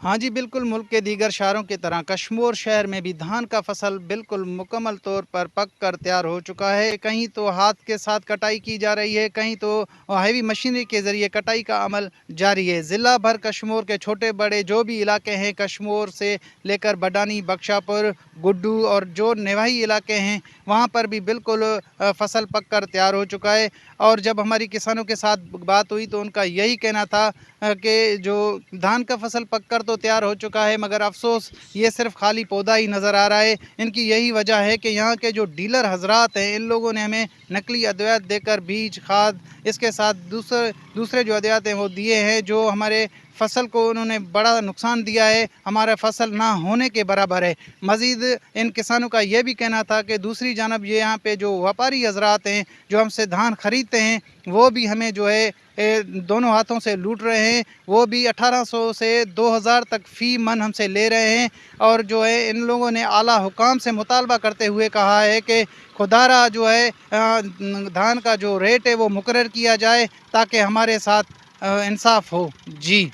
हाँ जी, बिल्कुल मुल्क के दीगर शहरों की तरह कशमोर शहर में भी धान का फसल बिल्कुल मुकम्मल तौर पर पक कर तैयार हो चुका है। कहीं तो हाथ के साथ कटाई की जा रही है, कहीं तो हैवी मशीनरी के ज़रिए कटाई का अमल जारी है। ज़िला भर कशमोर के छोटे-बड़े जो भी इलाके हैं, कशमोर से लेकर बडानी, बख्शापुर, गुड्डू और जो नेवाही इलाके हैं, वहाँ पर भी बिल्कुल फसल पक कर तैयार हो चुका है। और जब हमारी किसानों के साथ बात हुई तो उनका यही कहना था कि जो धान का फसल पककर तो तैयार हो चुका है, मगर अफ़सोस ये सिर्फ खाली पौधा ही नज़र आ रहा है। इनकी यही वजह है कि यहाँ के जो डीलर हज़रात हैं, इन लोगों ने हमें नकली अद्वियात देकर बीज, खाद, इसके साथ दूसरे दूसरे जो अद्वियात हैं वो दिए हैं, जो हमारे फसल को उन्होंने बड़ा नुकसान दिया है, हमारा फसल ना होने के बराबर है। मज़ीद इन किसानों का ये भी कहना था कि दूसरी जानब ये यहाँ पे जो व्यापारी हज़रात हैं, जो हमसे धान ख़रीदते हैं, वो भी हमें जो है दोनों हाथों से लूट रहे हैं। वो भी 1800 से 2000 तक फ़ी मन हमसे ले रहे हैं। और जो है इन लोगों ने आला हुकाम से मुतालबा करते हुए कहा है कि खुदारा जो है धान का जो रेट है वो मुकर्रर किया जाए ताकि हमारे साथ इंसाफ हो। जी।